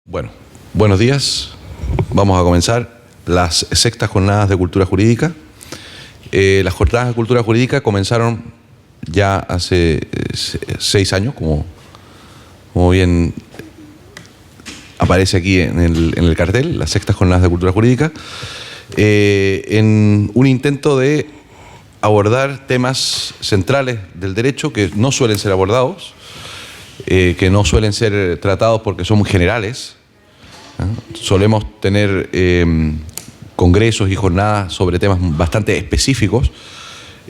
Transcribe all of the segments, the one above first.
Bueno, buenos días. Vamos a comenzar las sextas jornadas de cultura jurídica. Las jornadas de cultura jurídica comenzaron ya hace 6 años, como bien aparece aquí en el cartel, las sextas jornadas de cultura jurídica, en un intento de abordar temas centrales del derecho que no suelen ser abordados, que no suelen ser tratados porque son muy generales. Solemos tener congresos y jornadas sobre temas bastante específicos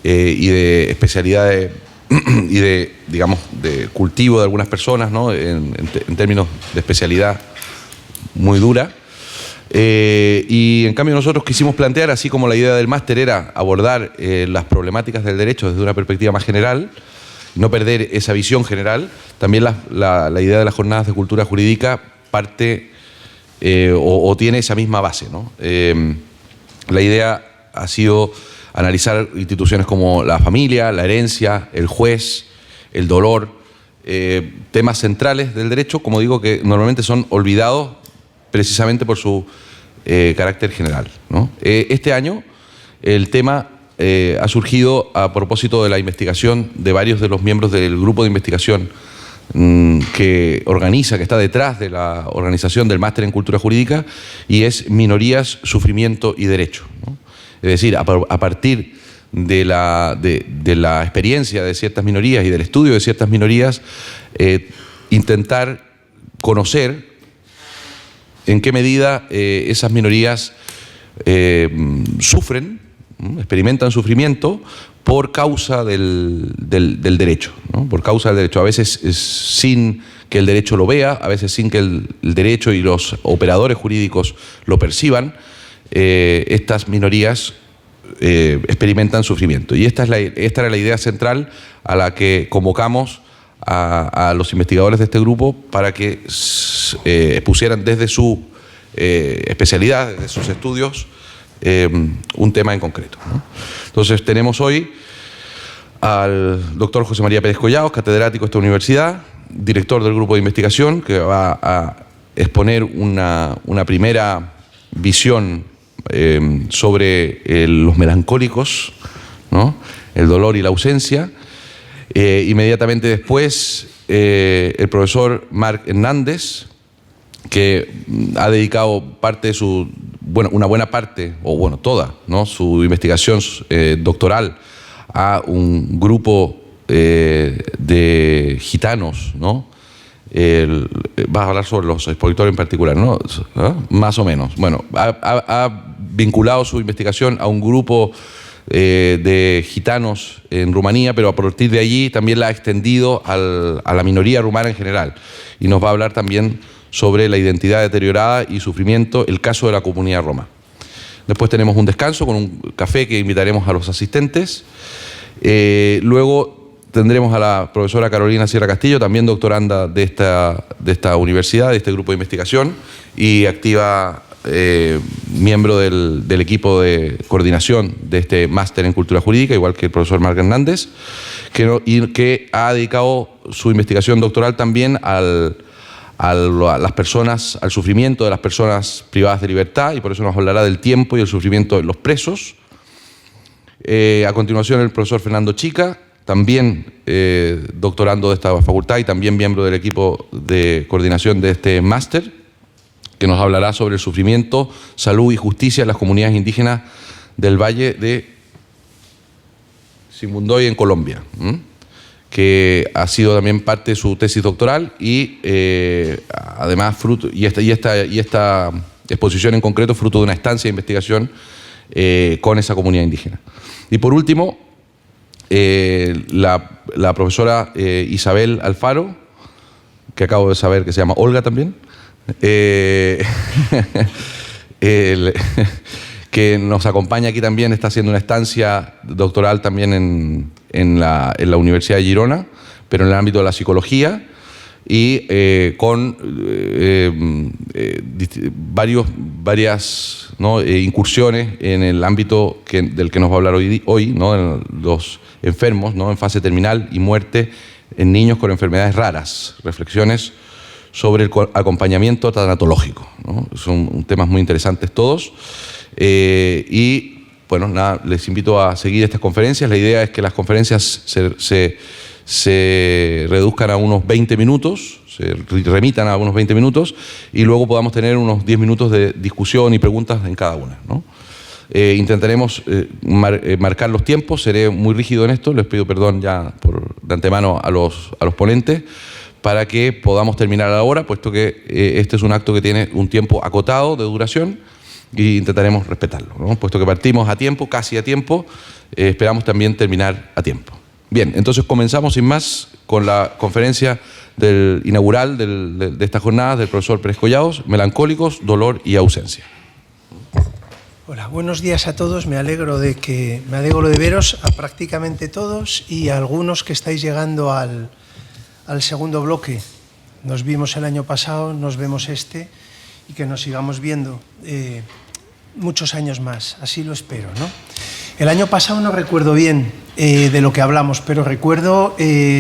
y de especialidades y de, digamos, de cultivo de algunas personas, ¿no? en términos de especialidad muy dura. Y en cambio nosotros quisimos plantear, así como la idea del máster era abordar las problemáticas del derecho desde una perspectiva más general, no perder esa visión general, también la idea de las jornadas de cultura jurídica parte o tiene esa misma base, ¿no? La idea ha sido analizar instituciones como la familia, la herencia, el juez, el dolor, temas centrales del derecho, como digo, que normalmente son olvidados precisamente por su carácter general, ¿no? Este año el tema ha surgido a propósito de la investigación de varios de los miembros del grupo de investigación que organiza, que está detrás de la organización del máster en cultura jurídica, y es Minorías, Sufrimiento y Derecho, ¿no? Es decir, a partir de la experiencia de ciertas minorías y del estudio de ciertas minorías, intentar conocer en qué medida esas minorías sufren, experimentan sufrimiento por causa del derecho, ¿no? Por causa del derecho, a veces sin que el derecho lo vea, a veces sin que el derecho y los operadores jurídicos lo perciban. Estas minorías experimentan sufrimiento. Y esta era la idea central a la que convocamos a los investigadores de este grupo para que expusieran desde su especialidad, desde sus estudios, un tema en concreto, ¿no? Entonces tenemos hoy al doctor José María Pérez Collados, catedrático de esta universidad, director del grupo de investigación, que va a exponer una primera visión sobre los melancólicos, ¿no? El dolor y la ausencia. Inmediatamente después el profesor Marc Hernández, que ha dedicado parte de su, una buena parte, o bueno, toda, ¿no?, su investigación doctoral a un grupo de gitanos, ¿no? Vas a hablar sobre los expositores en particular, ¿no? ¿Ah? Más o menos. Bueno, ha vinculado su investigación a un grupo de gitanos en Rumanía, pero a partir de allí también la ha extendido a la minoría rumana en general. Y nos va a hablar también sobre la identidad deteriorada y sufrimiento, el caso de la comunidad roma. Después tenemos un descanso con un café que invitaremos a los asistentes. Luego tendremos a la profesora Carolina Sierra Castillo, también doctoranda de esta universidad, de este grupo de investigación, y activa miembro del equipo de coordinación de este máster en cultura jurídica, igual que el profesor Marc Hernández, que ha dedicado su investigación doctoral también las personas, al sufrimiento de las personas privadas de libertad, y por eso nos hablará del tiempo y el sufrimiento de los presos. A continuación el profesor Fernando Chica, también doctorando de esta facultad y también miembro del equipo de coordinación de este máster, que nos hablará sobre el sufrimiento, salud y justicia en las comunidades indígenas del Valle de Sibundoy en Colombia, que ha sido también parte de su tesis doctoral y además fruto, y esta exposición en concreto fruto de una estancia de investigación con esa comunidad indígena. Y por último, la profesora Isabel Alfaro, que acabo de saber que se llama Olga también, que nos acompaña aquí también, está haciendo una estancia doctoral también en la Universidad de Girona, pero en el ámbito de la psicología, y con varias, ¿no?, incursiones en el ámbito del que nos va a hablar hoy, ¿no?, en los enfermos, ¿no?, en fase terminal y muerte en niños con enfermedades raras, reflexiones sobre el acompañamiento tanatológico, ¿no? Son temas muy interesantes todos. Y bueno, nada, les invito a seguir estas conferencias. La idea es que las conferencias se reduzcan a unos 20 minutos, se remitan a unos 20 minutos y luego podamos tener unos 10 minutos de discusión y preguntas en cada una, ¿no? Intentaremos marcar los tiempos, seré muy rígido en esto, les pido perdón ya de antemano a los ponentes, para que podamos terminar a la hora, puesto que este es un acto que tiene un tiempo acotado de duración y intentaremos respetarlo, ¿no? Puesto que partimos a tiempo, casi a tiempo, esperamos también terminar a tiempo. Bien, entonces comenzamos sin más con la conferencia inaugural de esta jornada del profesor Pérez Collados, Melancólicos, Dolor y Ausencia. Hola, buenos días a todos. Me alegro de veros a prácticamente todos y a algunos que estáis llegando al segundo bloque. Nos vimos el año pasado, nos vemos este y que nos sigamos viendo muchos años más, así lo espero, ¿no? El año pasado no recuerdo bien de lo que hablamos, pero recuerdo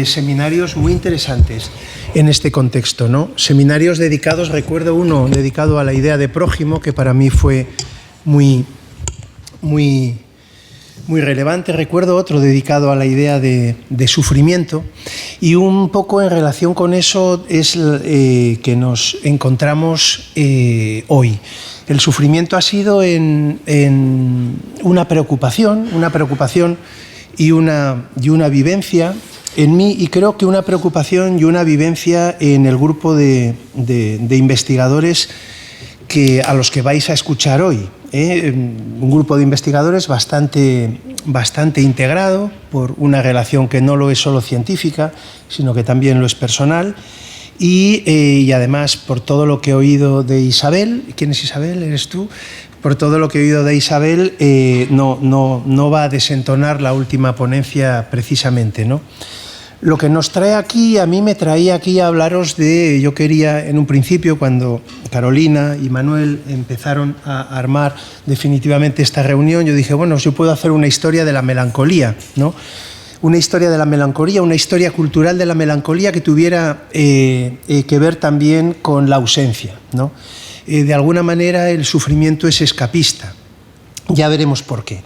seminarios muy interesantes en este contexto, ¿no? Seminarios dedicados, recuerdo uno dedicado a la idea de prójimo, que para mí fue muy relevante. Recuerdo otro dedicado a la idea de sufrimiento, y un poco en relación con eso es que nos encontramos hoy. El sufrimiento ha sido en una preocupación y una vivencia en mí, y creo que una preocupación y una vivencia en el grupo de investigadores a los que vais a escuchar hoy. Un grupo de investigadores bastante integrado por una relación que no lo es solo científica, sino que también lo es personal, y además por todo lo que he oído de Isabel. ¿Quién es Isabel? ¿Eres tú? Por todo lo que he oído de Isabel, no va a desentonar la última ponencia precisamente, ¿no? Lo que nos trae aquí, a mí me traía aquí a hablaros yo quería en un principio, cuando Carolina y Manuel empezaron a armar definitivamente esta reunión, yo dije, bueno, yo puedo hacer una historia de la melancolía, ¿no? Una historia de la melancolía, una historia cultural de la melancolía que tuviera que ver también con la ausencia, ¿no? De alguna manera el sufrimiento es escapista, ya veremos por qué.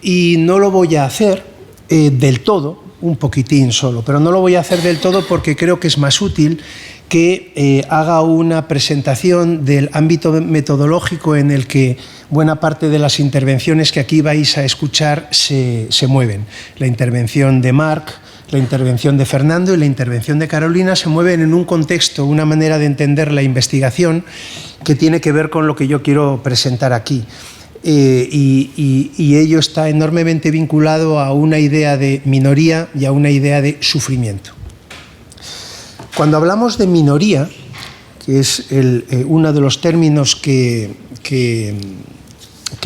Y no lo voy a hacer del todo, un poquitín solo, pero no lo voy a hacer del todo porque creo que es más útil que haga una presentación del ámbito metodológico en el que buena parte de las intervenciones que aquí vais a escuchar se mueven. La intervención de Marc, la intervención de Fernando y la intervención de Carolina se mueven en un contexto, una manera de entender la investigación que tiene que ver con lo que yo quiero presentar aquí. Y ello está enormemente vinculado a una idea de minoría y a una idea de sufrimiento. Cuando hablamos de minoría, que es uno de los términos que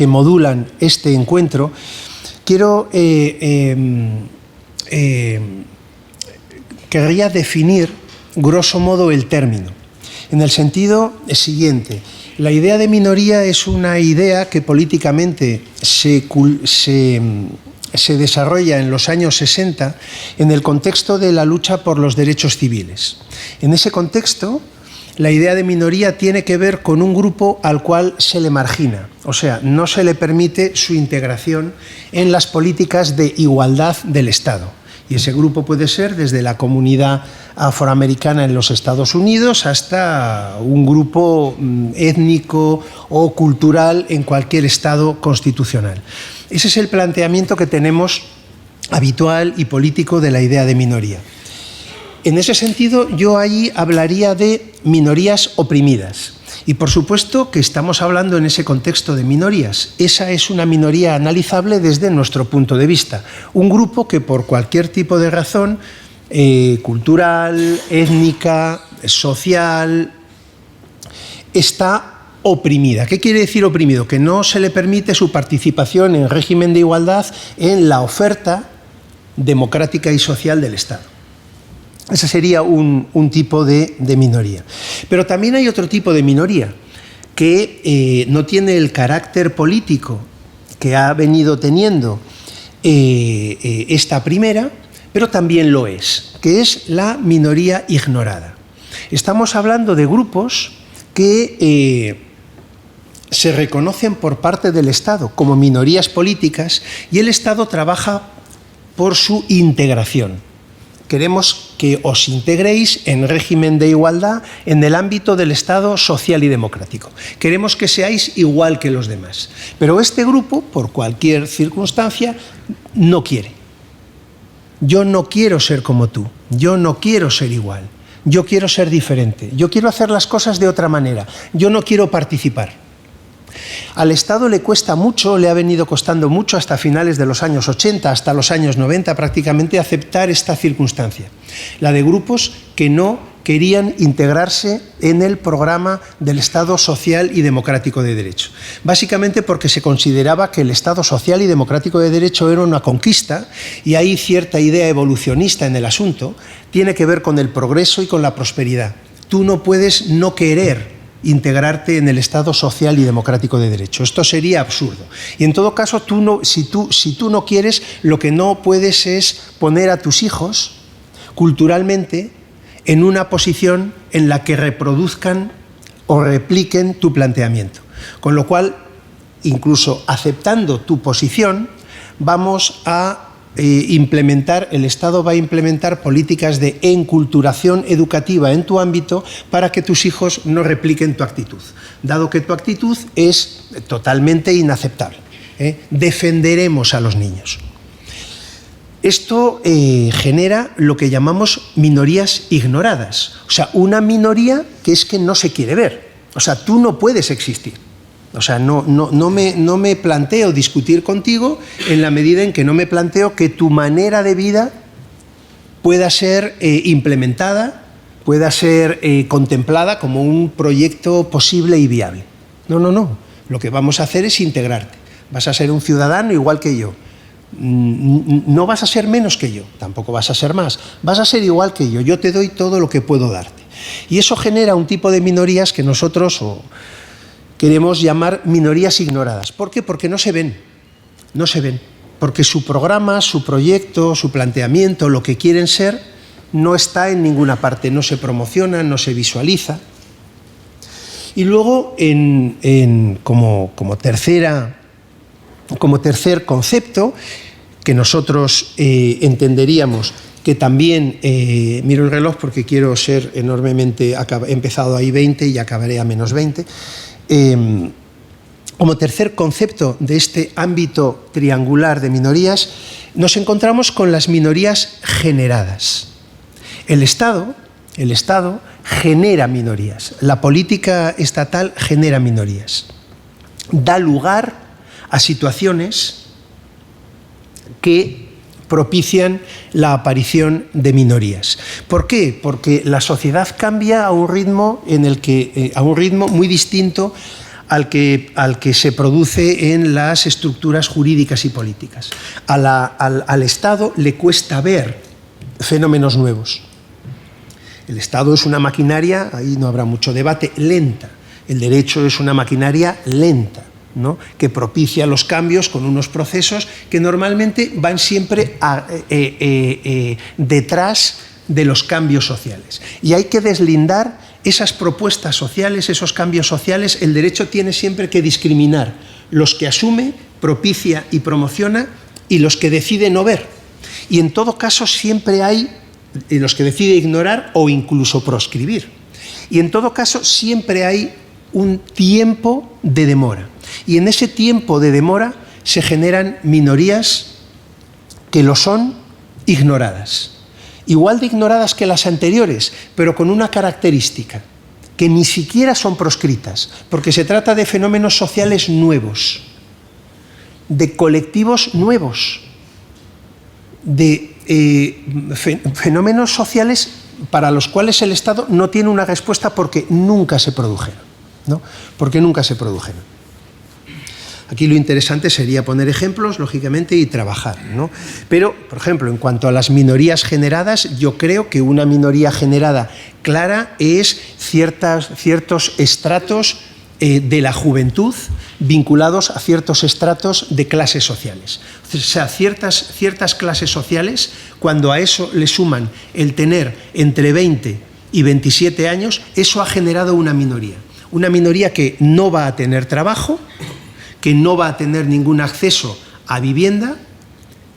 modulan este encuentro, querría definir grosso modo el término, en el sentido siguiente. La idea de minoría es una idea que políticamente se desarrolla en los años 60 en el contexto de la lucha por los derechos civiles. En ese contexto, la idea de minoría tiene que ver con un grupo al cual se le margina, o sea, no se le permite su integración en las políticas de igualdad del Estado. Y ese grupo puede ser desde la comunidad afroamericana en los Estados Unidos hasta un grupo étnico o cultural en cualquier estado constitucional. Ese es el planteamiento que tenemos habitual y político de la idea de minoría. En ese sentido, yo ahí hablaría de minorías oprimidas. Y por supuesto que estamos hablando en ese contexto de minorías. Esa es una minoría analizable desde nuestro punto de vista. Un grupo que por cualquier tipo de razón, cultural, étnica, social, está oprimida. ¿Qué quiere decir oprimido? Que no se le permite su participación en régimen de igualdad en la oferta democrática y social del Estado. Ese sería un tipo de minoría. Pero también hay otro tipo de minoría que no tiene el carácter político que ha venido teniendo esta primera, pero también lo es, que es la minoría ignorada. Estamos hablando de grupos que se reconocen por parte del Estado como minorías políticas y el Estado trabaja por su integración. Queremos que os integréis en régimen de igualdad en el ámbito del Estado social y democrático. Queremos que seáis igual que los demás. Pero este grupo, por cualquier circunstancia, no quiere. Yo no quiero ser como tú, yo no quiero ser igual, yo quiero ser diferente, yo quiero hacer las cosas de otra manera, yo no quiero participar. Al Estado le cuesta mucho, le ha venido costando mucho hasta finales de los años 80, hasta los años 90 prácticamente, aceptar esta circunstancia, la de grupos que no querían integrarse en el programa del Estado social y democrático de derecho. Básicamente porque se consideraba que el Estado social y democrático de derecho era una conquista y hay cierta idea evolucionista en el asunto, tiene que ver con el progreso y con la prosperidad. Tú no puedes no querer integrarte en el Estado social y democrático de derecho. Esto sería absurdo. Y en todo caso, si tú no quieres, lo que no puedes es poner a tus hijos culturalmente en una posición en la que reproduzcan o repliquen tu planteamiento. Con lo cual, incluso aceptando tu posición, vamos a el Estado va a implementar políticas de enculturación educativa en tu ámbito para que tus hijos no repliquen tu actitud, dado que tu actitud es totalmente inaceptable. Defenderemos a los niños. Esto genera lo que llamamos minorías ignoradas, o sea, una minoría que es que no se quiere ver, o sea, tú no puedes existir. O sea, no me planteo discutir contigo en la medida en que no me planteo que tu manera de vida pueda ser implementada, pueda ser contemplada como un proyecto posible y viable. No. Lo que vamos a hacer es integrarte. Vas a ser un ciudadano igual que yo. No vas a ser menos que yo, tampoco vas a ser más. Vas a ser igual que yo. Yo te doy todo lo que puedo darte. Y eso genera un tipo de minorías que nosotros queremos llamar minorías ignoradas. ¿Por qué? Porque no se ven. Porque su programa, su proyecto, su planteamiento, lo que quieren ser, no está en ninguna parte, no se promociona, no se visualiza. Y luego, como tercer concepto, que nosotros entenderíamos que también, miro el reloj porque quiero ser enormemente, he empezado ahí 20 y acabaré a menos 20, como tercer concepto de este ámbito triangular de minorías, nos encontramos con las minorías generadas. El Estado genera minorías, la política estatal genera minorías, da lugar a situaciones que propician la aparición de minorías. ¿Por qué? Porque la sociedad cambia a un ritmo muy distinto al que se produce en las estructuras jurídicas y políticas. Al Estado le cuesta ver fenómenos nuevos. El Estado es una maquinaria, ahí no habrá mucho debate, lenta. El derecho es una maquinaria lenta, ¿no?, que propicia los cambios con unos procesos que normalmente van siempre detrás de los cambios sociales. Y hay que deslindar esas propuestas sociales, esos cambios sociales. El derecho tiene siempre que discriminar los que asume, propicia y promociona y los que decide no ver. Y en todo caso siempre hay los que decide ignorar o incluso proscribir. Y en todo caso siempre hay un tiempo de demora. Y en ese tiempo de demora se generan minorías que lo son ignoradas. Igual de ignoradas que las anteriores, pero con una característica, que ni siquiera son proscritas, porque se trata de fenómenos sociales nuevos, de colectivos nuevos, de fenómenos sociales para los cuales el Estado no tiene una respuesta porque nunca se produjeron, ¿no? Porque nunca se produjeron. Aquí lo interesante sería poner ejemplos, lógicamente, y trabajar, ¿no? Pero, por ejemplo, en cuanto a las minorías generadas, yo creo que una minoría generada clara es ciertos estratos de la juventud vinculados a ciertos estratos de clases sociales. O sea, ciertas clases sociales, cuando a eso le suman el tener entre 20 y 27 años, eso ha generado una minoría que no va a tener trabajo, que no va a tener ningún acceso a vivienda,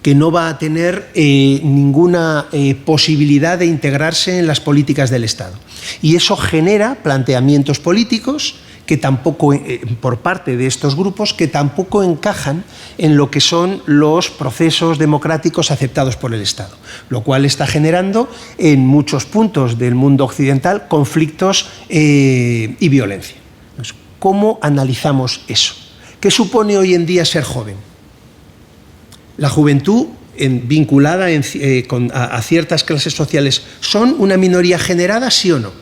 que no va a tener ninguna posibilidad de integrarse en las políticas del Estado. Y eso genera planteamientos políticos que tampoco, por parte de estos grupos, que tampoco encajan en lo que son los procesos democráticos aceptados por el Estado, lo cual está generando en muchos puntos del mundo occidental conflictos y violencia. Entonces, ¿cómo analizamos eso? ¿Qué supone hoy en día ser joven? La juventud vinculada a ciertas clases sociales, ¿son una minoría generada, sí o no?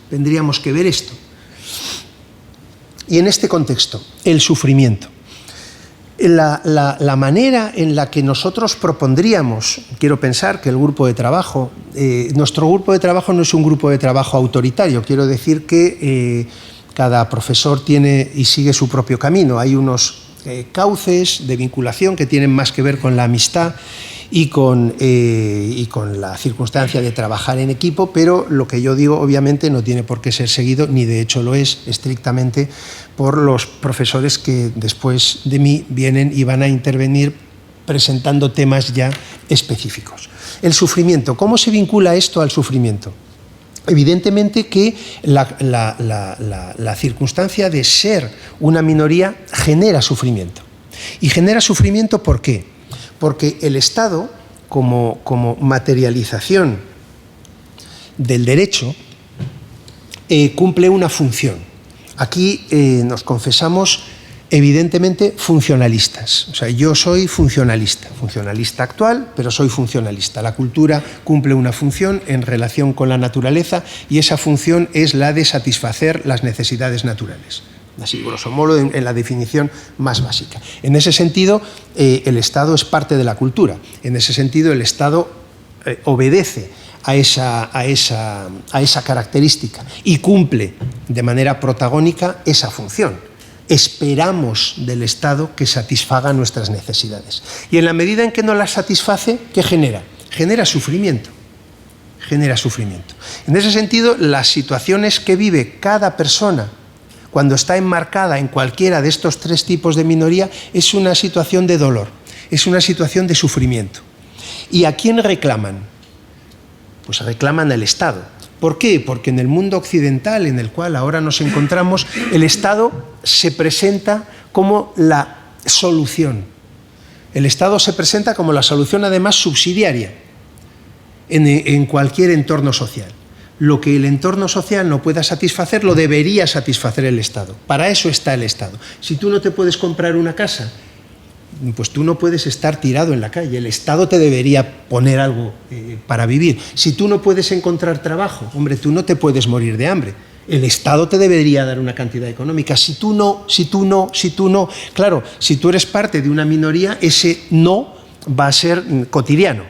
Tendríamos que ver esto. Y en este contexto, el sufrimiento. La manera en la que nosotros propondríamos, quiero pensar que el grupo de trabajo, nuestro grupo de trabajo no es un grupo de trabajo autoritario, quiero decir que cada profesor tiene y sigue su propio camino. Hay unos cauces de vinculación que tienen más que ver con la amistad y con la circunstancia de trabajar en equipo, pero lo que yo digo obviamente no tiene por qué ser seguido, ni de hecho lo es estrictamente por los profesores que después de mí vienen y van a intervenir presentando temas ya específicos. El sufrimiento, ¿cómo se vincula esto al sufrimiento? Evidentemente que la circunstancia de ser una minoría genera sufrimiento. ¿Y genera sufrimiento por qué? Porque el Estado, como materialización del derecho, cumple una función. Aquí nos confesamos evidentemente funcionalistas. O sea, yo soy funcionalista actual, pero soy funcionalista. La cultura cumple una función en relación con la naturaleza y esa función es la de satisfacer las necesidades naturales. Así, grosso modo, en la definición más básica. En ese sentido, el Estado es parte de la cultura. En ese sentido, el Estado obedece a esa característica y cumple de manera protagónica esa función. Esperamos del Estado que satisfaga nuestras necesidades. Y en la medida en que no las satisface, ¿qué genera? Genera sufrimiento. Genera sufrimiento. En ese sentido, las situaciones que vive cada persona cuando está enmarcada en cualquiera de estos tres tipos de minoría es una situación de dolor, es una situación de sufrimiento. ¿Y a quién reclaman? Pues reclaman al Estado. ¿Por qué? Porque en el mundo occidental en el cual ahora nos encontramos, el Estado se presenta como la solución. El Estado se presenta como la solución, además, subsidiaria en cualquier entorno social. Lo que el entorno social no pueda satisfacer, lo debería satisfacer el Estado. Para eso está el Estado. Si tú no te puedes comprar una casa, pues tú no puedes estar tirado en la calle. El Estado te debería poner algo para vivir. Si tú no puedes encontrar trabajo, hombre, tú no te puedes morir de hambre. El Estado te debería dar una cantidad económica. Si tú no. Claro, si tú eres parte de una minoría, ese no va a ser cotidiano.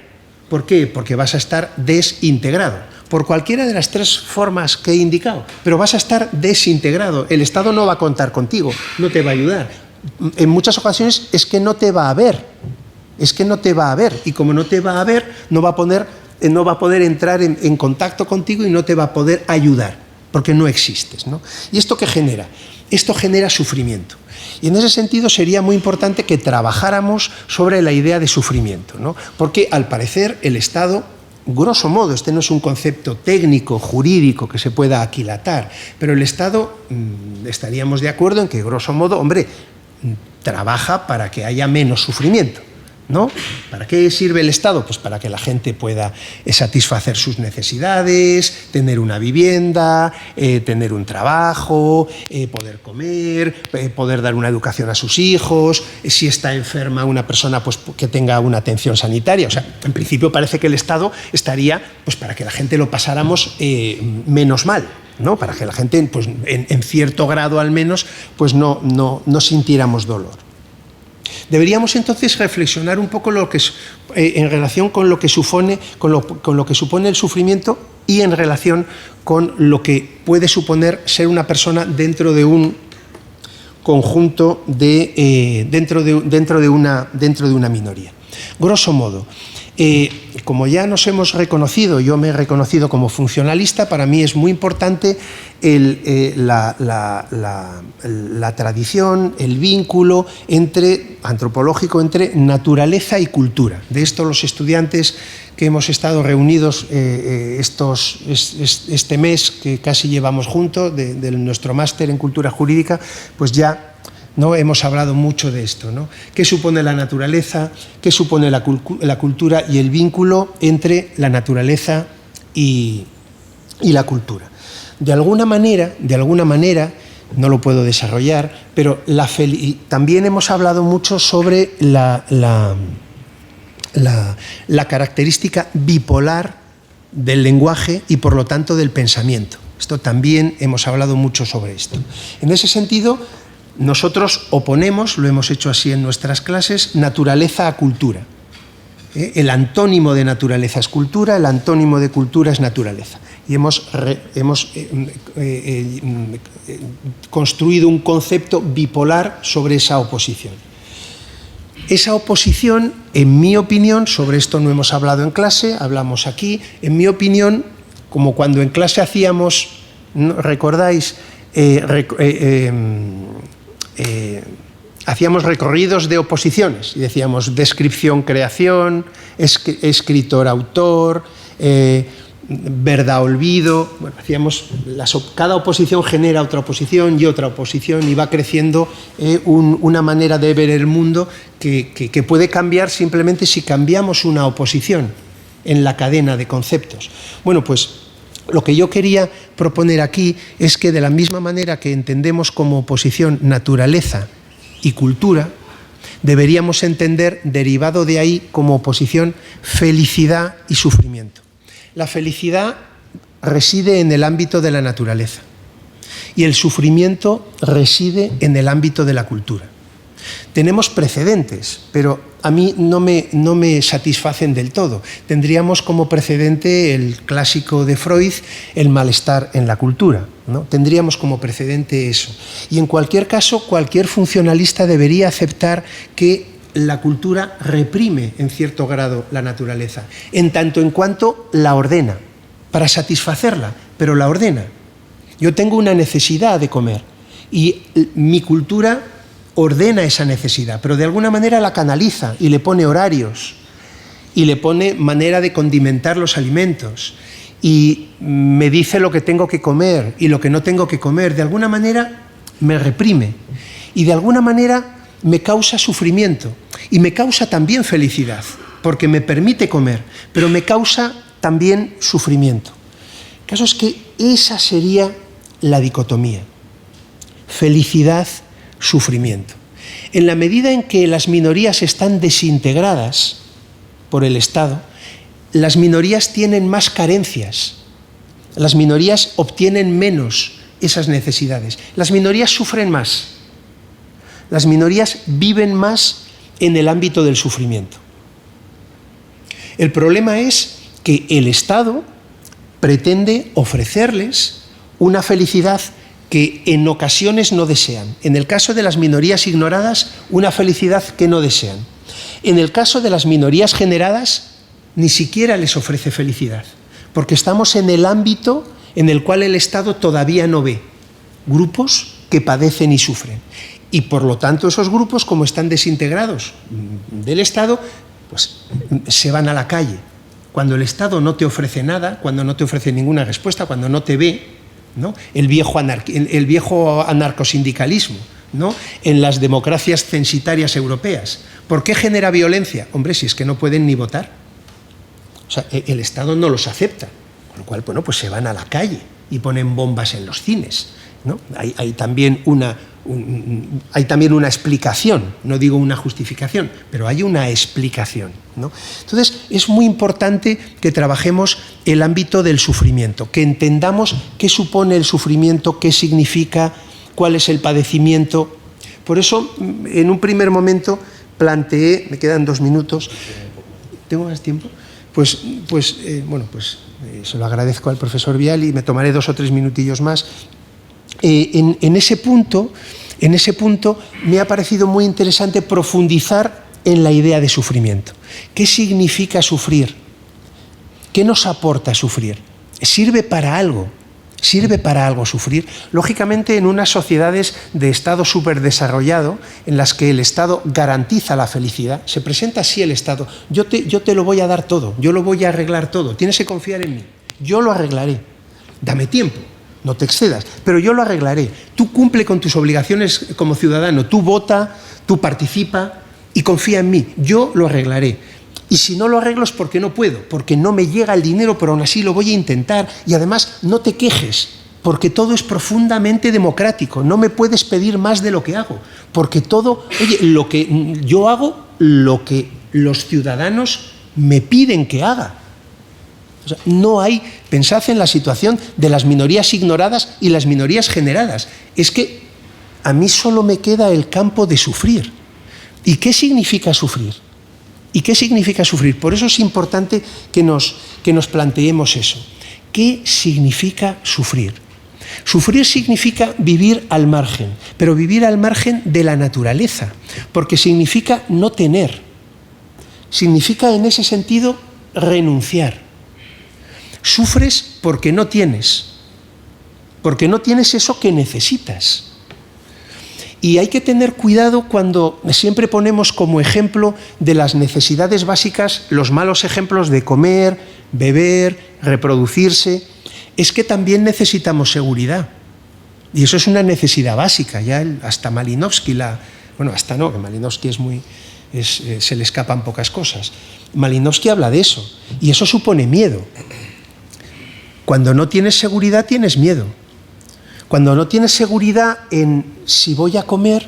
¿Por qué? Porque vas a estar desintegrado. Por cualquiera de las tres formas que he indicado, pero vas a estar desintegrado. El Estado no va a contar contigo, no te va a ayudar. En muchas ocasiones es que no te va a ver, y como no te va a ver, no va a poder entrar en contacto contigo y no te va a poder ayudar, porque no existes, ¿no? ¿Y esto qué genera? Esto genera sufrimiento. Y en ese sentido sería muy importante que trabajáramos sobre la idea de sufrimiento, ¿no? Porque al parecer el Estado, grosso modo, este no es un concepto técnico, jurídico que se pueda aquilatar, pero el Estado, estaríamos de acuerdo en que, grosso modo, hombre, trabaja para que haya menos sufrimiento, ¿no? ¿Para qué sirve el Estado? Pues para que la gente pueda satisfacer sus necesidades, tener una vivienda, tener un trabajo, poder comer, poder dar una educación a sus hijos, si está enferma una persona, pues que tenga una atención sanitaria. O sea, en principio parece que el Estado estaría pues para que la gente lo pasáramos menos mal, ¿no? Para que la gente, pues, en cierto grado al menos, pues no sintiéramos dolor. Deberíamos entonces reflexionar un poco en relación con lo que supone el sufrimiento y en relación con lo que puede suponer ser una persona dentro de un conjunto dentro de una minoría. Grosso modo, Como ya nos hemos reconocido, yo me he reconocido como funcionalista, para mí es muy importante la tradición, el vínculo antropológico entre naturaleza y cultura. De esto los estudiantes que hemos estado reunidos este mes que casi llevamos juntos, de nuestro máster en cultura jurídica, pues ya ¿no? Hemos hablado mucho de esto, ¿no? ¿Qué supone la naturaleza? ¿Qué supone la cultura? Y el vínculo entre la naturaleza y la cultura. De alguna manera, no lo puedo desarrollar, pero también hemos hablado mucho sobre la característica bipolar del lenguaje y, por lo tanto, del pensamiento. Esto también hemos hablado mucho sobre esto. En ese sentido, nosotros oponemos, lo hemos hecho así en nuestras clases, naturaleza a cultura. El antónimo de naturaleza es cultura, el antónimo de cultura es naturaleza. Y hemos construido un concepto bipolar sobre esa oposición. Esa oposición, en mi opinión, sobre esto no hemos hablado en clase, hablamos aquí, en mi opinión, como cuando en clase hacíamos, ¿recordáis? Hacíamos recorridos de oposiciones y decíamos descripción, creación, escritor, autor, verdad, olvido. Bueno, cada oposición genera otra oposición y otra oposición y va creciendo una manera de ver el mundo que puede cambiar simplemente si cambiamos una oposición en la cadena de conceptos. Bueno, pues lo que yo quería proponer aquí es que de la misma manera que entendemos como oposición naturaleza y cultura, deberíamos entender, derivado de ahí, como oposición felicidad y sufrimiento. La felicidad reside en el ámbito de la naturaleza y el sufrimiento reside en el ámbito de la cultura. Tenemos precedentes, pero a mí no me satisfacen del todo. Tendríamos como precedente el clásico de Freud, el malestar en la cultura, ¿no? Tendríamos como precedente eso. Y en cualquier caso, cualquier funcionalista debería aceptar que la cultura reprime en cierto grado la naturaleza, en tanto en cuanto la ordena, para satisfacerla, pero la ordena. Yo tengo una necesidad de comer y mi cultura ordena esa necesidad, pero de alguna manera la canaliza y le pone horarios y le pone manera de condimentar los alimentos y me dice lo que tengo que comer y lo que no tengo que comer. De alguna manera me reprime y de alguna manera me causa sufrimiento y me causa también felicidad porque me permite comer, pero me causa también sufrimiento. El caso es que esa sería la dicotomía: felicidad, sufrimiento. En la medida en que las minorías están desintegradas por el Estado, las minorías tienen más carencias, las minorías obtienen menos esas necesidades, las minorías sufren más, las minorías viven más en el ámbito del sufrimiento. El problema es que el Estado pretende ofrecerles una felicidad que en ocasiones no desean. En el caso de las minorías ignoradas, una felicidad que no desean. En el caso de las minorías generadas, ni siquiera les ofrece felicidad, porque estamos en el ámbito en el cual el Estado todavía no ve grupos que padecen y sufren. Y por lo tanto esos grupos, como están desintegrados del Estado, pues se van a la calle. Cuando el Estado no te ofrece nada, cuando no te ofrece ninguna respuesta, cuando no te ve, ¿no? El viejo anarcosindicalismo, ¿no? En las democracias censitarias europeas. ¿Por qué genera violencia? Hombre, si es que no pueden ni votar. O sea, el Estado no los acepta. Con lo cual, bueno, pues se van a la calle y ponen bombas en los cines, ¿no? Hay también una explicación, no digo una justificación, pero hay una explicación, ¿no? Entonces, es muy importante que trabajemos el ámbito del sufrimiento, que entendamos qué supone el sufrimiento, qué significa, cuál es el padecimiento. Por eso, en un primer momento, planteé, me quedan 2 minutos, ¿tengo más tiempo? Se lo agradezco al profesor Viali, me tomaré 2 o 3 minutillos más. En ese punto me ha parecido muy interesante profundizar en la idea de sufrimiento. ¿Qué significa sufrir? ¿Qué nos aporta sufrir? ¿Sirve para algo? ¿Sirve para algo sufrir? Lógicamente, en unas sociedades de Estado superdesarrollado, en las que el Estado garantiza la felicidad, se presenta así el Estado: yo te lo voy a dar todo, yo lo voy a arreglar todo, tienes que confiar en mí, yo lo arreglaré, dame tiempo, no te excedas, pero yo lo arreglaré, tú cumple con tus obligaciones como ciudadano, tú vota, tú participa y confía en mí, yo lo arreglaré. Y si no lo arreglo es porque no puedo, porque no me llega el dinero, pero aún así lo voy a intentar. Y además, no te quejes, porque todo es profundamente democrático. No me puedes pedir más de lo que hago, porque todo, oye, lo que yo hago, lo que los ciudadanos me piden que haga. O sea, no hay, pensad en la situación de las minorías ignoradas y las minorías generadas. Es que a mí solo me queda el campo de sufrir. ¿Y qué significa sufrir? ¿Y qué significa sufrir? Por eso es importante que nos planteemos eso. ¿Qué significa sufrir? Sufrir significa vivir al margen, pero vivir al margen de la naturaleza, porque significa no tener. Significa, en ese sentido, renunciar. Sufres porque no tienes eso que necesitas. Y hay que tener cuidado cuando siempre ponemos como ejemplo de las necesidades básicas los malos ejemplos de comer, beber, reproducirse. Es que también necesitamos seguridad. Y eso es una necesidad básica. Ya hasta Malinowski, que Malinowski se le escapan pocas cosas. Malinowski habla de eso. Y eso supone miedo. Cuando no tienes seguridad, tienes miedo. Cuando no tienes seguridad en si voy a comer,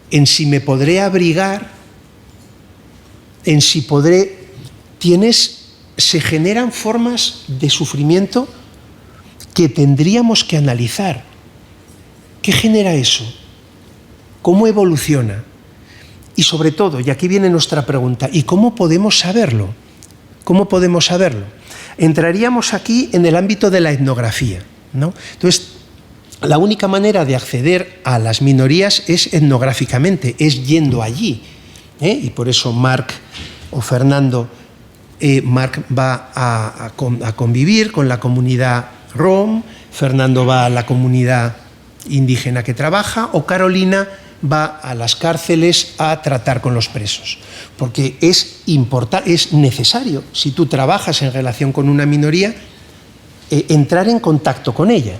en si me podré abrigar, en si podré... se generan formas de sufrimiento que tendríamos que analizar. ¿Qué genera eso? ¿Cómo evoluciona? Y sobre todo, y aquí viene nuestra pregunta, ¿y cómo podemos saberlo? ¿Cómo podemos saberlo? Entraríamos aquí en el ámbito de la etnografía, ¿no? Entonces, la única manera de acceder a las minorías es etnográficamente, es yendo allí, y por eso Marc o Fernando, Marc va a convivir con la comunidad rom, Fernando va a la comunidad indígena que trabaja, o Carolina va a las cárceles a tratar con los presos, porque es necesario, si tú trabajas en relación con una minoría, entrar en contacto con ella,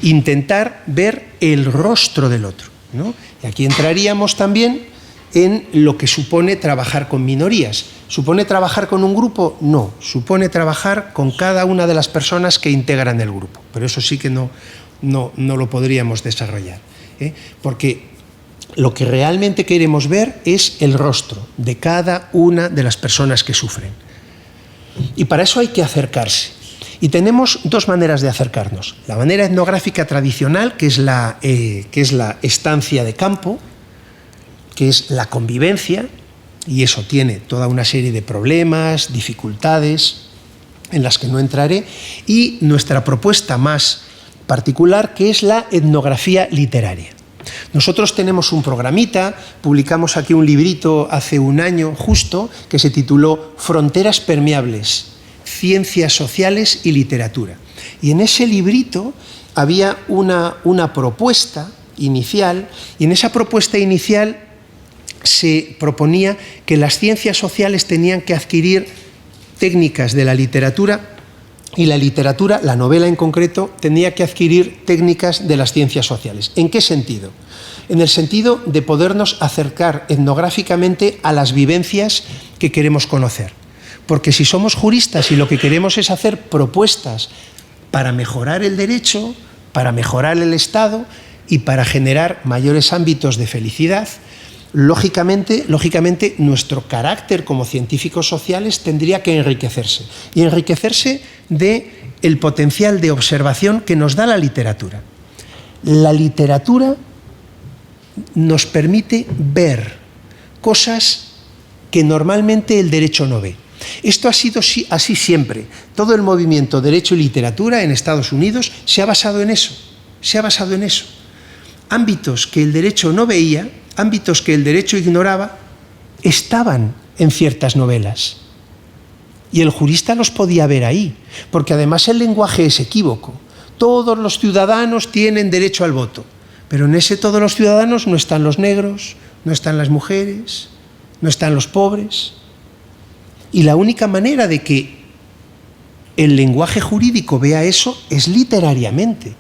intentar ver el rostro del otro, ¿no? Y aquí entraríamos también en lo que supone trabajar con minorías. ¿Supone trabajar con un grupo? No, supone trabajar con cada una de las personas que integran el grupo, pero eso sí que no lo podríamos desarrollar, porque lo que realmente queremos ver es el rostro de cada una de las personas que sufren. Y para eso hay que acercarse. Y tenemos dos maneras de acercarnos. La manera etnográfica tradicional, que es la estancia de campo, que es la convivencia, y eso tiene toda una serie de problemas, dificultades, en las que no entraré, y nuestra propuesta más particular, que es la etnografía literaria. Nosotros tenemos un programita, publicamos aquí un librito hace un año justo, que se tituló Fronteras permeables, ciencias sociales y literatura. Y en ese librito había una propuesta inicial, y en esa propuesta inicial se proponía que las ciencias sociales tenían que adquirir técnicas de la literatura, y la literatura, la novela en concreto, tenía que adquirir técnicas de las ciencias sociales. ¿En qué sentido? En el sentido de podernos acercar etnográficamente a las vivencias que queremos conocer. Porque si somos juristas y lo que queremos es hacer propuestas para mejorar el derecho, para mejorar el Estado y para generar mayores ámbitos de felicidad, lógicamente nuestro carácter como científicos sociales tendría que enriquecerse. Y enriquecerse del potencial de observación que nos da la literatura. La literatura nos permite ver cosas que normalmente el derecho no ve. Esto ha sido así siempre. Todo el movimiento Derecho y Literatura en Estados Unidos se ha basado en eso. Ámbitos que el derecho no veía, ámbitos que el derecho ignoraba, estaban en ciertas novelas. Y el jurista los podía ver ahí, porque además el lenguaje es equívoco. Todos los ciudadanos tienen derecho al voto, pero en ese todos los ciudadanos no están los negros, no están las mujeres, no están los pobres. Y la única manera de que el lenguaje jurídico vea eso es literariamente.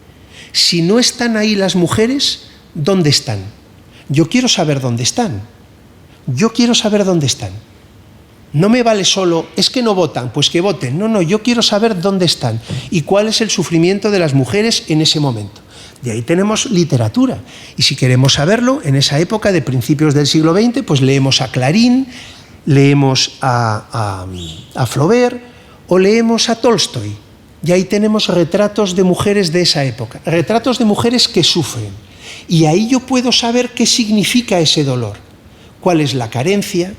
Si no están ahí las mujeres, ¿dónde están? Yo quiero saber dónde están. Yo quiero saber dónde están. No me vale solo, es que no votan, pues que voten. No, yo quiero saber dónde están y cuál es el sufrimiento de las mujeres en ese momento. De ahí tenemos literatura. Y si queremos saberlo, en esa época de principios del siglo XX, pues leemos a Clarín, leemos a Flaubert o leemos a Tolstoy. Y ahí tenemos retratos de mujeres de esa época, retratos de mujeres que sufren. Y ahí yo puedo saber qué significa ese dolor, cuál es la carencia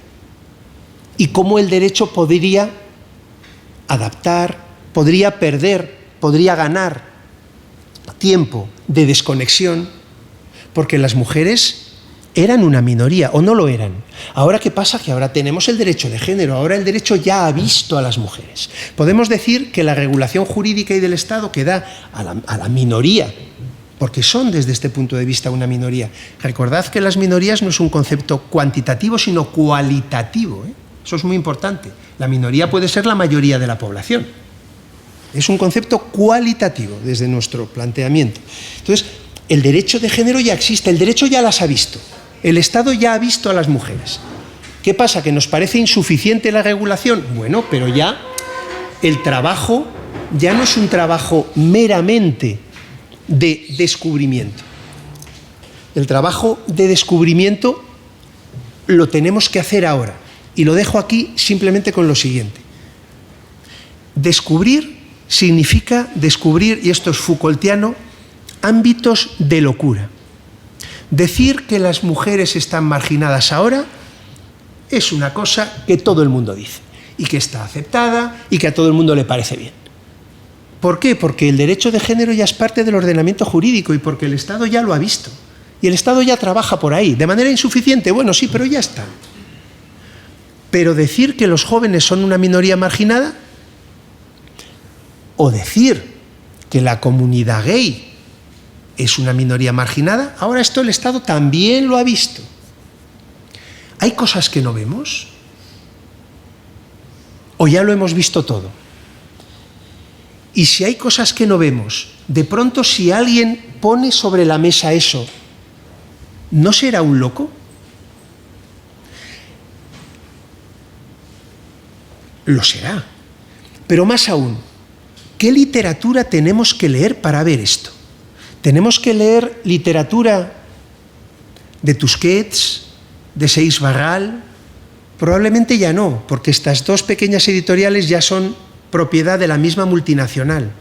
y cómo el derecho podría adaptar, podría perder, podría ganar tiempo de desconexión, porque las mujeres eran una minoría o no lo eran. Ahora, ¿qué pasa? Que ahora tenemos el derecho de género, ahora el derecho ya ha visto a las mujeres. Podemos decir que la regulación jurídica y del Estado que da a la minoría, porque son desde este punto de vista una minoría. Recordad que las minorías no es un concepto cuantitativo, sino cualitativo, ¿eh? Eso es muy importante. La minoría puede ser la mayoría de la población. Es un concepto cualitativo desde nuestro planteamiento. Entonces, el derecho de género ya existe, el derecho ya las ha visto. El Estado ya ha visto a las mujeres. ¿Qué pasa? ¿Que nos parece insuficiente la regulación? Bueno, pero ya el trabajo ya no es un trabajo meramente de descubrimiento. El trabajo de descubrimiento lo tenemos que hacer ahora. Y lo dejo aquí simplemente con lo siguiente. Descubrir significa descubrir, y esto es Foucaultiano, ámbitos de locura. Decir que las mujeres están marginadas ahora es una cosa que todo el mundo dice y que está aceptada y que a todo el mundo le parece bien. ¿Por qué? Porque el derecho de género ya es parte del ordenamiento jurídico y porque el Estado ya lo ha visto. Y el Estado ya trabaja por ahí, de manera insuficiente, bueno, sí, pero ya está. Pero decir que los jóvenes son una minoría marginada o decir que la comunidad gay es una minoría marginada, ahora esto el Estado también lo ha visto. ¿Hay cosas que no vemos? ¿O ya lo hemos visto todo? Y si hay cosas que no vemos, de pronto si alguien pone sobre la mesa eso, ¿no será un loco? Lo será. Pero más aún, ¿qué literatura tenemos que leer para ver esto? ¿Tenemos que leer literatura de Tusquets, de Seix Barral? Probablemente ya no, porque estas dos pequeñas editoriales ya son propiedad de la misma multinacional.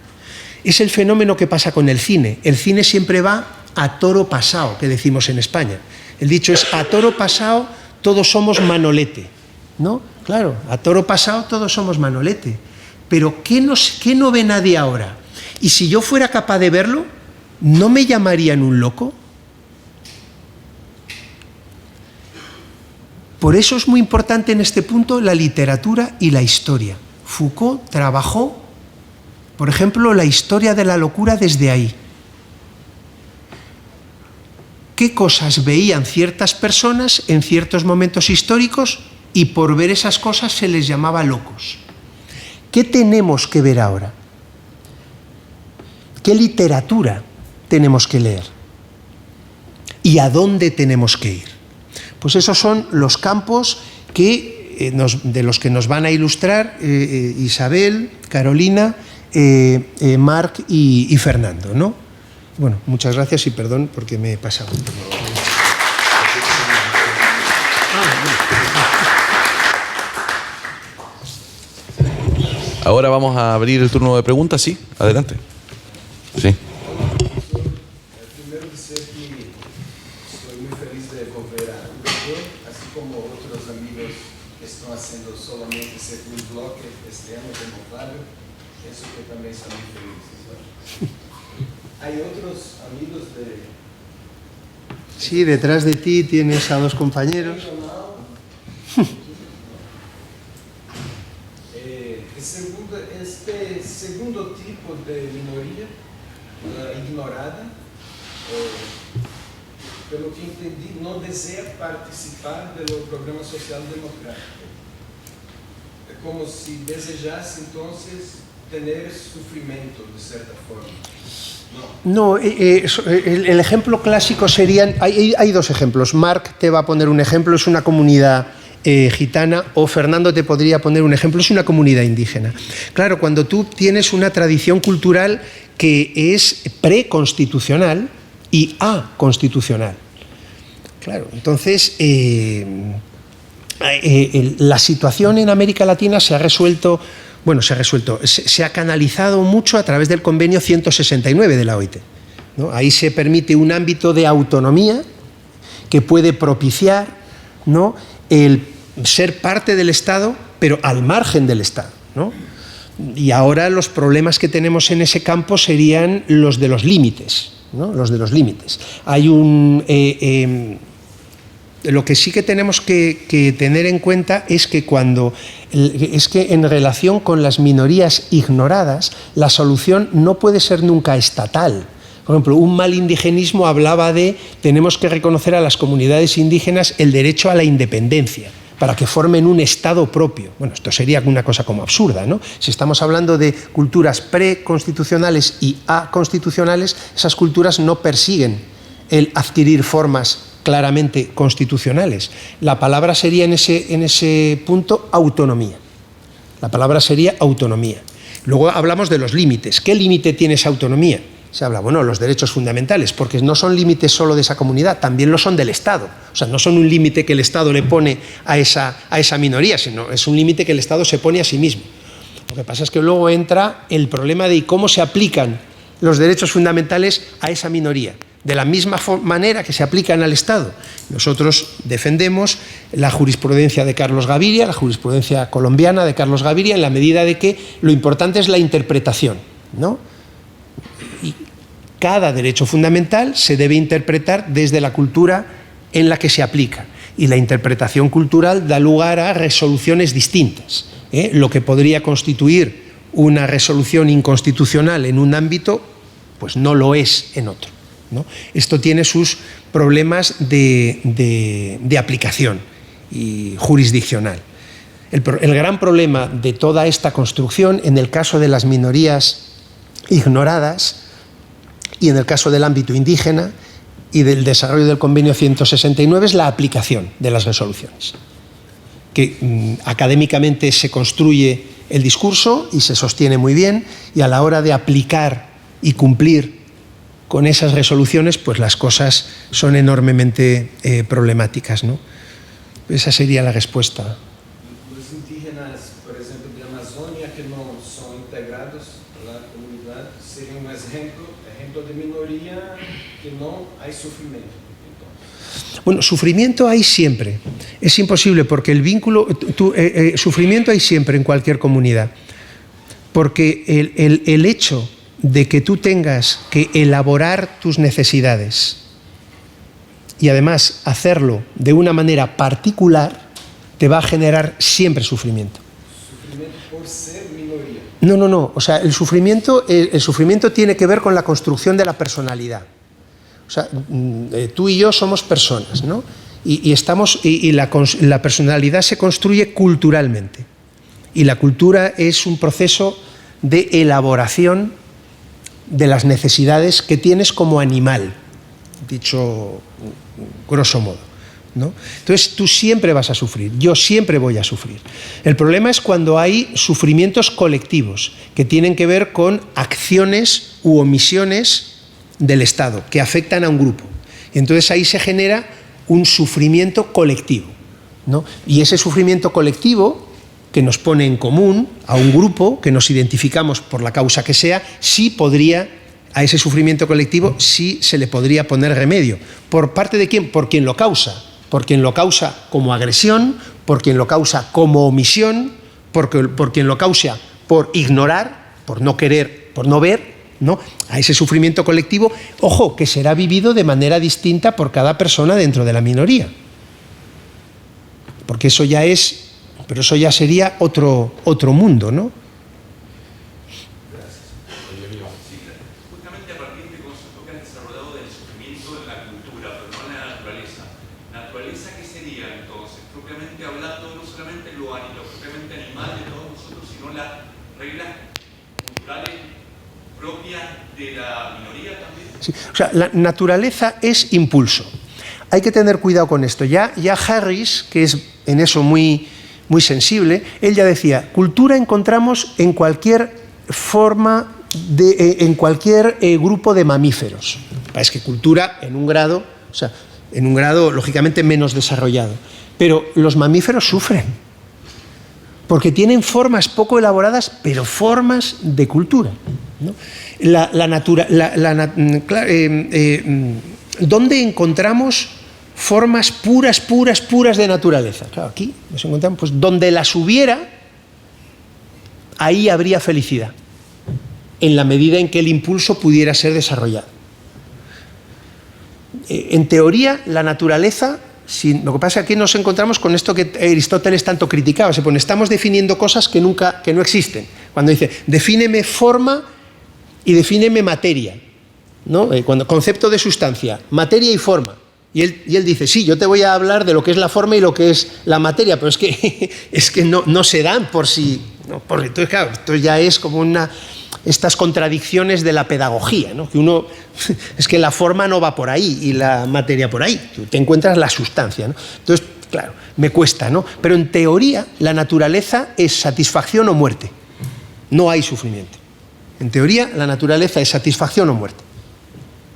Es el fenómeno que pasa con el cine. El cine siempre va a toro pasado, que decimos en España. El dicho es, a toro pasado todos somos Manolete, ¿no? Claro, a toro pasado todos somos Manolete. Pero ¿qué no ve nadie ahora? Y si yo fuera capaz de verlo, ¿no me llamarían un loco? Por eso es muy importante en este punto la literatura y la historia. Foucault trabajó, por ejemplo, la historia de la locura desde ahí. ¿Qué cosas veían ciertas personas en ciertos momentos históricos y por ver esas cosas se les llamaba locos? ¿Qué tenemos que ver ahora? ¿Qué literatura tenemos que leer? ¿Y a dónde tenemos que ir? Pues esos son los campos que, de los que nos van a ilustrar Isabel, Carolina, Marc y Fernando, ¿no? Bueno, muchas gracias y perdón porque me he pasado un poco. Ahora vamos a abrir el turno de preguntas, sí, adelante. Sí. Primero decir que estoy muy feliz de volver a Uruguay, así como otros amigos que están haciendo solamente segundo bloque este año, como Flavio, pienso que también están muy felices, ¿no? Hay otros amigos de... Sí, detrás de ti tienes a dos compañeros. Este segundo tipo de minoría ignorada, pelo que entendí, no desea participar del programa social democrático. Es como si desejase entonces tener sufrimiento de cierta forma. No, el ejemplo clásico serían, hay dos ejemplos. Marc te va a poner un ejemplo, es una comunidad gitana, o Fernando te podría poner un ejemplo, es una comunidad indígena. Claro, cuando tú tienes una tradición cultural que es preconstitucional y aconstitucional. Claro, entonces la situación en América Latina se ha canalizado mucho a través del convenio 169 de la OIT, ¿no? Ahí se permite un ámbito de autonomía que puede propiciar, ¿no?, el ser parte del Estado, pero al margen del Estado, ¿no? Y ahora los problemas que tenemos en ese campo serían los de los límites, ¿no? Los de los límites. Hay lo que sí que tenemos que tener en cuenta es que en relación con las minorías ignoradas, la solución no puede ser nunca estatal. Por ejemplo, un mal indigenismo hablaba de tenemos que reconocer a las comunidades indígenas el derecho a la independencia para que formen un Estado propio. Bueno, esto sería una cosa como absurda, ¿no? Si estamos hablando de culturas preconstitucionales y aconstitucionales, esas culturas no persiguen el adquirir formas claramente constitucionales. La palabra sería en ese punto autonomía. La palabra sería autonomía. Luego hablamos de los límites. ¿Qué límite tiene esa autonomía? Se habla, bueno, los derechos fundamentales, porque no son límites solo de esa comunidad, también lo son del Estado. O sea, no son un límite que el Estado le pone a esa minoría, sino es un límite que el Estado se pone a sí mismo. Lo que pasa es que luego entra el problema de cómo se aplican los derechos fundamentales a esa minoría, de la misma manera que se aplican al Estado. Nosotros defendemos la jurisprudencia de Carlos Gaviria, la jurisprudencia colombiana de Carlos Gaviria, en la medida de que lo importante es la interpretación, ¿no? Y cada derecho fundamental se debe interpretar desde la cultura en la que se aplica. Y la interpretación cultural da lugar a resoluciones distintas. Lo que podría constituir una resolución inconstitucional en un ámbito, pues no lo es en otro, ¿no? Esto tiene sus problemas de aplicación y jurisdiccional. El gran problema de toda esta construcción, en el caso de las minorías ignoradas y en el caso del ámbito indígena y del desarrollo del convenio 169, es la aplicación de las resoluciones. Que académicamente se construye el discurso y se sostiene muy bien, y a la hora de aplicar y cumplir con esas resoluciones, pues las cosas son enormemente problemáticas, ¿no? Esa sería la respuesta. Los indígenas, por ejemplo, de Amazonia, que no son integrados a la comunidad, sería un ejemplo de minoría que no hay sufrimiento. Bueno, sufrimiento hay siempre. Es imposible porque el vínculo... sufrimiento hay siempre en cualquier comunidad. Porque el hecho de que tú tengas que elaborar tus necesidades y además hacerlo de una manera particular te va a generar siempre sufrimiento. ¿Sufrimiento por ser minoría? No. O sea, el sufrimiento tiene que ver con la construcción de la personalidad. O sea, tú y yo somos personas, ¿no? Y la personalidad se construye culturalmente. Y la cultura es un proceso de elaboración de las necesidades que tienes como animal, dicho grosso modo, ¿no? Entonces tú siempre vas a sufrir, yo siempre voy a sufrir. El problema es cuando hay sufrimientos colectivos que tienen que ver con acciones u omisiones del Estado que afectan a un grupo. Y entonces ahí se genera un sufrimiento colectivo, ¿no? Y ese sufrimiento colectivo que nos pone en común a un grupo, que nos identificamos por la causa que sea, sí podría, a ese sufrimiento colectivo sí se le podría poner remedio. ¿Por parte de quién? Por quien lo causa. Por quien lo causa como agresión, por quien lo causa como omisión, por quien lo causa por ignorar, por no querer, por no ver, ¿no? A ese sufrimiento colectivo, ojo, que será vivido de manera distinta por cada persona dentro de la minoría. Porque eso ya es... Pero eso ya sería otro mundo, ¿no? hablando no solamente lo propiamente animal de todos nosotros, sino las reglas culturales propias de la minoría también. Sí, o sea, la naturaleza es impulso. Hay que tener cuidado con esto. Ya Harris, que es en eso muy sensible, él ya decía, cultura encontramos en cualquier forma, en cualquier grupo de mamíferos. Es que cultura en un grado, o sea, en un grado lógicamente menos desarrollado. Pero los mamíferos sufren, porque tienen formas poco elaboradas, pero formas de cultura, ¿no? ¿Dónde encontramos formas puras de naturaleza? Claro, aquí nos encontramos, pues donde las hubiera, ahí habría felicidad, en la medida en que el impulso pudiera ser desarrollado. En teoría, la naturaleza, lo que pasa es que aquí nos encontramos con esto que Aristóteles tanto criticaba, se pone, estamos definiendo cosas que no existen. Cuando dice, defíneme forma y defíneme materia, ¿no? Concepto de sustancia, materia y forma. Y él dice, sí, yo te voy a hablar de lo que es la forma y lo que es la materia, pero es que no se dan por sí. ¿No? Entonces, claro, esto ya es como estas contradicciones de la pedagogía, ¿no? Que es que la forma no va por ahí y la materia por ahí. Tú te encuentras la sustancia, ¿no? Entonces, claro, me cuesta, ¿no? Pero en teoría, la naturaleza es satisfacción o muerte. No hay sufrimiento. En teoría, la naturaleza es satisfacción o muerte.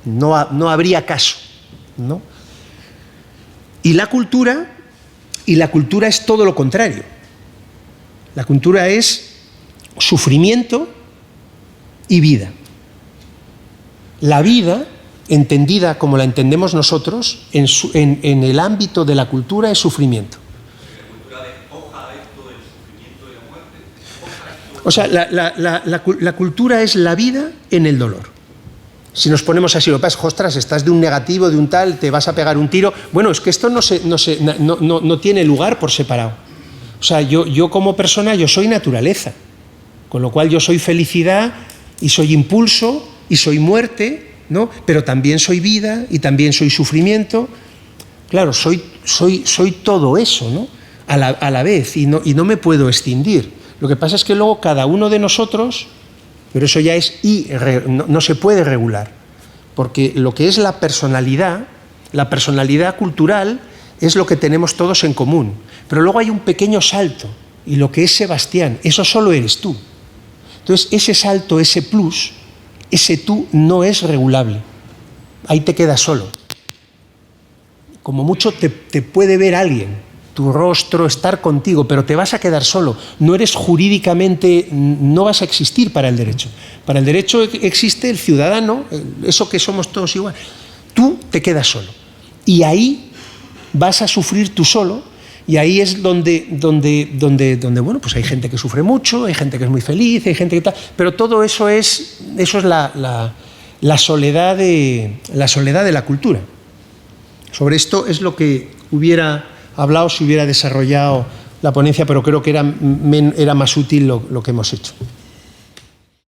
No habría caso, ¿no? Y la cultura es todo lo contrario. La cultura es sufrimiento y vida. La vida, entendida como la entendemos nosotros, en el ámbito de la cultura es sufrimiento. ¿La cultura despoja esto del sufrimiento y la muerte? O sea, la cultura es la vida en el dolor. Si nos ponemos así, lo que pasa es, ostras, estás de un negativo, de un tal, te vas a pegar un tiro. Bueno, es que esto no tiene lugar por separado. O sea, yo como persona, yo soy naturaleza. Con lo cual yo soy felicidad y soy impulso y soy muerte, ¿no? Pero también soy vida y también soy sufrimiento. Claro, soy todo eso, ¿no? A la vez y no me puedo escindir. Lo que pasa es que luego cada uno de nosotros, pero eso ya no se puede regular, porque lo que es la personalidad cultural es lo que tenemos todos en común. Pero luego hay un pequeño salto, y lo que es Sebastián, eso solo eres tú. Entonces, ese salto, ese plus, ese tú no es regulable. Ahí te quedas solo. Como mucho te puede ver alguien, tu rostro, estar contigo, pero te vas a quedar solo. No eres jurídicamente, no vas a existir para el derecho. Para el derecho existe el ciudadano, eso que somos todos igual. Tú te quedas solo. Y ahí vas a sufrir tú solo, y ahí es donde bueno, pues hay gente que sufre mucho, hay gente que es muy feliz, hay gente que tal, pero todo eso es la soledad de la cultura. Sobre esto es lo que hubiera hablado si hubiera desarrollado la ponencia, pero creo que era más útil lo que hemos hecho.